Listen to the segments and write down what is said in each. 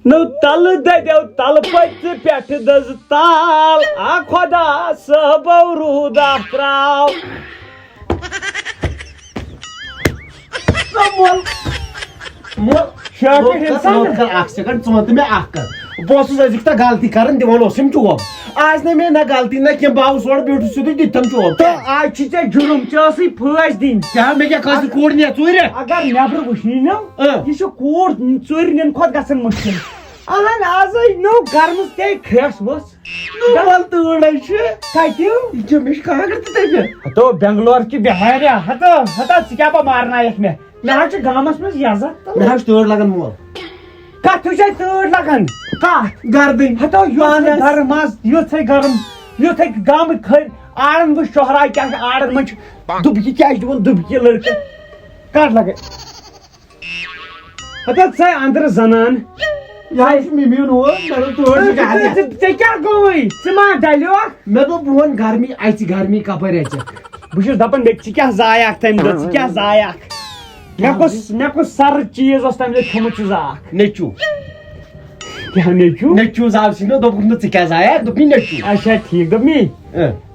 No tal deu tal pati pet das tal akhoda sabau da trau. Mol Şöyle insan. एक second चोंत में आख कर बस अजिक गलती कर दिवान चोब आज ने मैं ना गलती ना क्या बाव सोड़ ब्यूटी सुधी दितम चोब तो आज छे जुर्म चासी फस दिन क्या मैं क्या कस कोड ने चोर अगर नेबर वुशनी न ये छ कोड चोर निन खोद गसन मुश्किल अहन आज नो गर्म ते खस वस डबल तोड़ छ काटियो ये मिश कहां करते थे तो बेंगलोर की बिहारिया हता क्या पा मारना एक में मैं आज गामस में इजाजत मैं तोड़ लगन मोल का तुझे तोड़ लगन का गर्दन हतो यो गर्म यो थे गर्म यो थे गाम खर आड़न वो शोहरा क्या आड़न मंच दुबकी क्या दिवन दुबकी लड़के काट लगे हतो से अंदर जनान या इस मिमियन हो मैं तोड़ के ते क्या गोई समा डालियो मैं तो बुवन गर्मी आइची गर्मी का पर बुश दपन बे क्या जाया तम द क्या जाया मैं को सर चीज उस तम खमु जाक नेचू क्या नेचू नेचू जाव सिनो दो कुन क्या जाया दो भी नेचू अच्छा ठीक दमी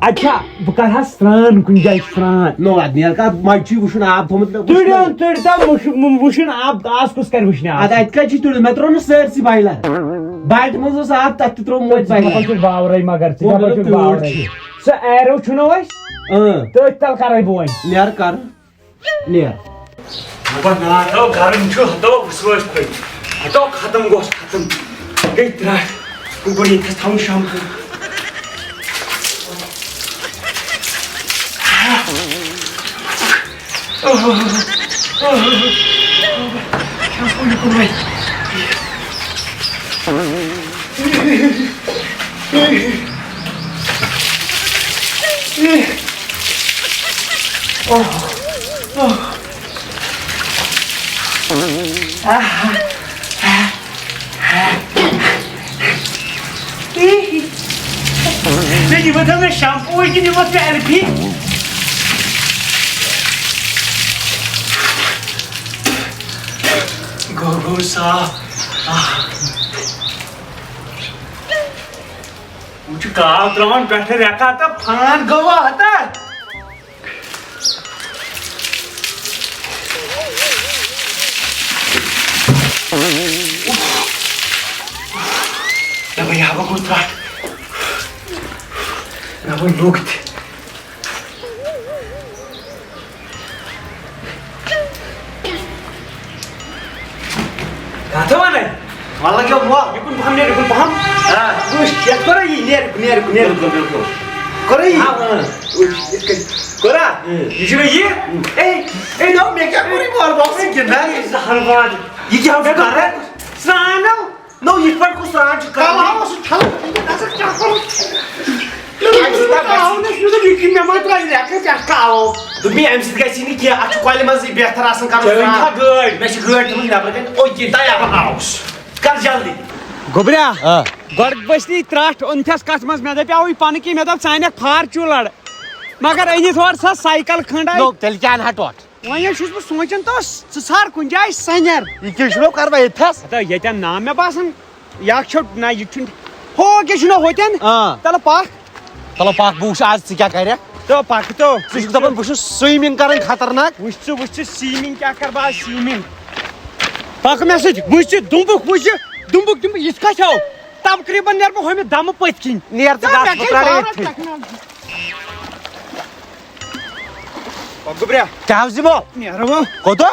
अच्छा बकर स्नान कुन जाय स्नान नो आदमी का माची वुशन आप थमत तुड़न तुड़ता वुशन आप आज कुछ कर वुशने आदा इतका ची तुड़ मैं त्रोन सरसी बाइला बाइट मजो सा आप तत त्रो मोज बाइला तो बावराई मगर तो बावराई स एरो छनो वस तो तल कराय बोय नियर कर नियर बना तो गरम छु तो वसवस पे तो खत्म गोस खत्म गई त्रास ऊपरी थे थाउ शाम को नहीं बता मैं शैम्पू है कि नहीं बस मैं एलपी गो सा मुझे कहा त्रावन बैठे रखा था फान गवा था ना भैया वो कुछ बात ना वो लोग थे कहाँ था वाले वाला क्या हुआ ये कुछ पहम हाँ कुछ क्या करो ये नियर करो ये हाँ करा ये नो मैं क्या पूरी बॉल बॉक्सिंग के ना हलवाद ये क्या कर रहा है स्नानो नो ये पर कुछ राज कर काला हो सो चलो ऐसा क्या करो दुबी एमसी गैस नहीं किया अच्छी क्वालिटी में से बेहतर आसन कर चलो इनका गुड मैं गुड तुम ना पर ओ ये दया हाउस कर जल्दी गोबरा गड बसनी त्राट उनथस कस मस मे दपे पान की मे दप साने फार्चूनर मगर अनी थोड़ सा साइकिल खंडा नो तेल क्या हटोट वही छुस बह सोचन तो सार कुन जाय सनर ये क्या करवा इथस तो ये नाम मे बासन या ना ये हो क्या होतन तल पाक बुश आज से क्या कह रहा तो पाक तो दपन बुश स्विमिंग कर खतरनाक वुच स्विमिंग क्या कर बा स्विमिंग पाक मे सच दुम्बुक इस कहो तकरीबन नेर बह हमें दम पत किन नियर गोबरा क्या जिमो नेरो कोतो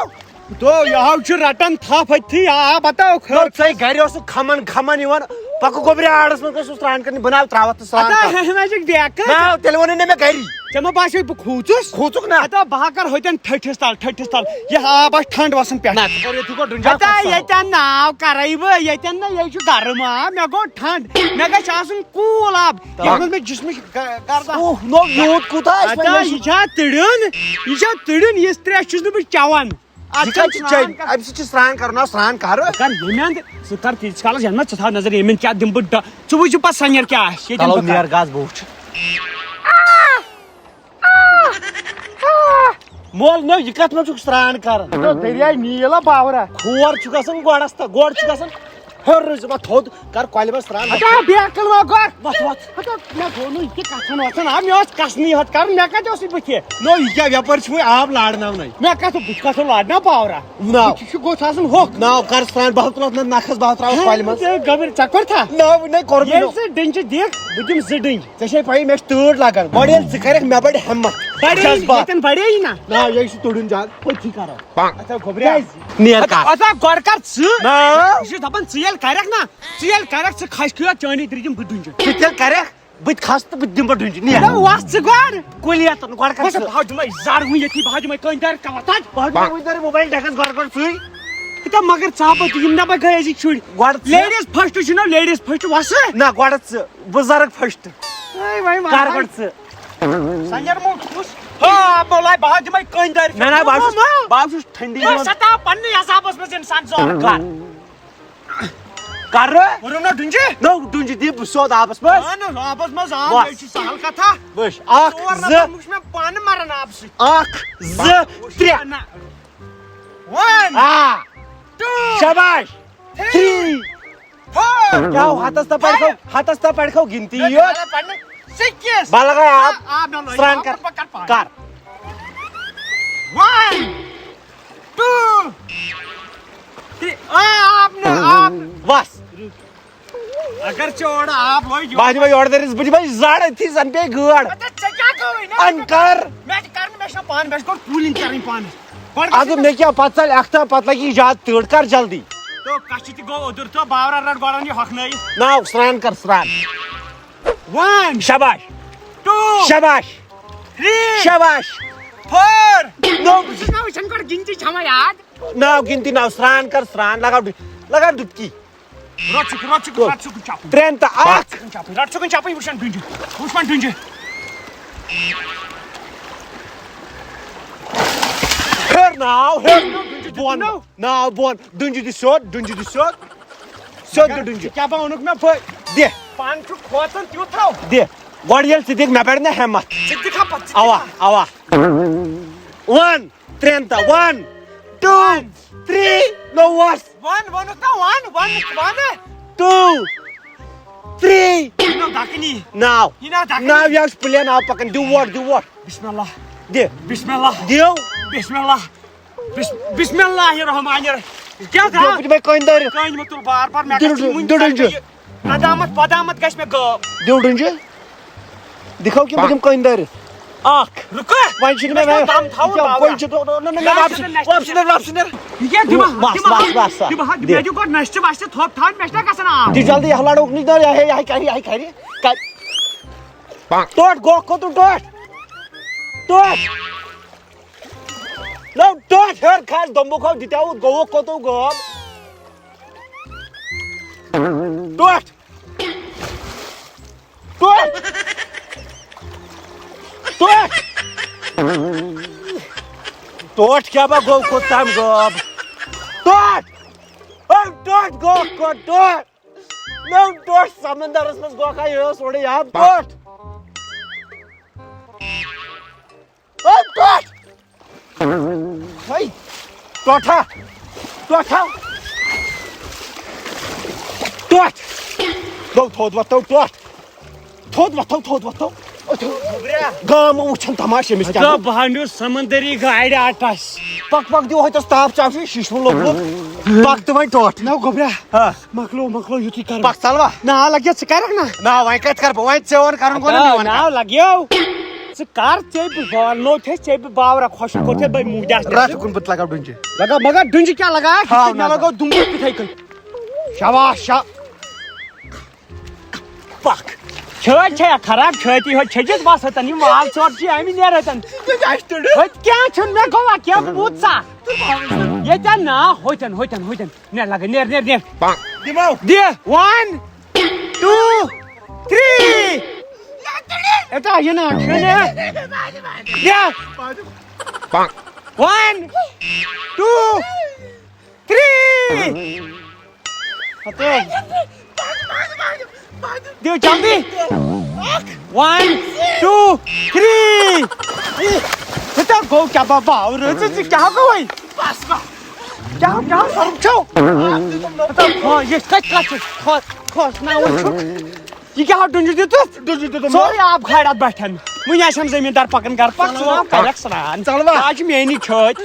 तो यह रटन था थी आ बताओ सही घर खमन खमन इवन पक गोबरे आड़स में कसो स्नान करनी बनाव त्रावत स्नान देख ना तेलवने ने मैं गरी चमो बाशे बह खूचुस ना अता बहाकर होतन ठठस ताल ये आब ठंड वसन पे ना करे तू को डुंजा अता ये नाव करैब ये ना ये गर्म मे गो ठंड मे गछ आसन कूल आब यमन में जिस्म करदा ओह नो यूत कुता अता ये तिड़न ये त्रे छुस न चवन अब स्नान करना स्नान कर यमन कर तीस काल जन्म था नजर यमन क्या दिम बह वुच पे सनर क्या नियर गाज बुच मोल नो यह कत मे स्नान कर तो दरिया नीला बावरा खोर गसन गोड़स गोड़ गसन हेर जब थोद कर कॉल में सरान अच्छा बेकल मा गो वत वत अच्छा मैं गोनु ये कसन वसन आ मैं कसनी हत कर मैं का जोसी बचे नो ये क्या व्यापार छुई आप लाड़ना नहीं मैं का तो बुका तो लाडना पावरा ना छु गो थासन होक ना कर सरान बहुत ना नखस बहुत राव कॉल में ये गबर चक्कर था ना नहीं कर ये से डिंच देख बुदिम से डिंच जैसे भाई मैं टूट लागन बड़े जिकर मैं बड़े हिम्मत बड़े लेकिन बड़े ही ना ये तोड़न जा कोई ठीक करो अच्छा गोबरे नियर का अच्छा गड़कर छु ना ये दपन चियल करक ना चियल करक से खास किया चानी द्रिजम बुदुंज कितल करे बित खास तो बित दिम बडुंज नियर ना वास गड़ कुलिया तो गड़कर बस भाज में जार हुई थी भाज में कंदर कवता बहुत इधर मोबाइल ढकस गड़कर सुई किता मगर चापत यम ना गए जी छुड़ गड़ लेडीज फर्स्ट छु ना लेडीज फर्स्ट वास ना गड़स बुजुर्ग फर्स्ट आई भाई कार गड़स संजर मो खुश हां बोलाई भाज में कंदर ना बाबू ठंडी में सता पन्ने हिसाब में इंसान जोर कर वरुना दुंजे नो दुंजे दी बुसोद आपस में ना आपस में जान ये साल का था बस आख ज मुझ में पान मारना आपसे आख ज त्रे 1 आ 2 शाबाश 3 4 क्या हाथस्ता पढ़ो गिनती यो पढ़ने सिक्किस बालगा आप स्नान कर 1 2 3 आप बस अगर चोड़ा आप होई बाजी भाई ऑर्डर इस भाई जाड़ थी सन पे गड़ क्या कोई ना अनकर मैं करने में पान बेच को कूलिंग करें पान अब मैं क्या पता अख्ता पता की याद तोड़ कर जल्दी तो कश्ती गो उधर तो बावरा रड गरन ये हक नहीं ना स्नान कर स्नान 1 शाबाश 2 शाबाश 3 शाबाश 4 नो ना शंकर गिनती छमा याद ना गिनती ना स्नान कर स्नान लगा डुबकी रचुक चापू ट्रेन ता आख रचुक चापू उषन दुंजे Her now, bon. Dunji di shot. Shot the dunji. क्या बाउनुक में फै दे पान छु खोतन त्यो थाउ दे गडियल से देख मैं बैठने हिम्मत सिद्धि खा पच आवा 1 ट्रेन ता 1 2 3 no worse 1 बाउनुक ता 1 2 3 नो दाकिनी now हिना दाकिनी now you explain now pakan do what बिस्मिल्लाह दे बिस्मिल्लाह दियो बिस्मिल्लाह बिस्मिल्लाहिर्रहमानिर्रहीम क्या था मैं कोइंदर कान में तुल बार मैं दुडुंजे पदामत गश में ग दुडुंजे दिखाओ कि मुझे कोइंदर आख रुक वहीं छिन में दम थाउ क्या कोई छिन ना वापस ये दिमा बस मैं जो को नष्ट वास्ते थोप थान मेस्टा कसना दी जल्दी हलाड़ो नहीं दर यही करी तोड़ गो को तू तोड़ नो तोड़ हर खास दम्बो को दिताऊ गो को तो गो तोड़ क्या बा गो को ताम गो तोड़ नो तोड़ समंदर में गो का यो सोड़े यार तोड़ Hey! Tocha! No, thod what? गाम उछन तमाशे में क्या बहांडो समंदरी गाइड आटास पक दियो होय तो स्टाफ चाफी शिशु लोग पक तो वही टोट ना गोबरा हां मखलो युति कर पक सालवा ना लगे चकर ना वही कट कर वही चेवन करन को ना लगियो कार चेप नो थे चेप बावरा खुश कोथे भाई मुजास रात कुन बत लगा डुंजे लगा मगर डुंजे क्या लगा कितना लगा दुम्बे पिथाई कर शाबाश पक छे खराब छेती हो छेजत बास होता नि माल चोर छी आमी ने रहतन क्या छन में गोवा क्या पूछा ये त ना होतन ने लगा नेर दिमाग दे 1 2 3 एटा ये ना छने दे 1 2 3 हतो Điều chấm đi 1 2 3 Thế tao cố chả bảo rồi chứ chả có ơi क्या सर छो हां ये कट खोस ना वो ये क्या डुंजु दितु सॉरी आप खाड़त बैठन मुझे आशम जमींदार पकन कर पक सो आप करक सरान चल वा आज मेनी छत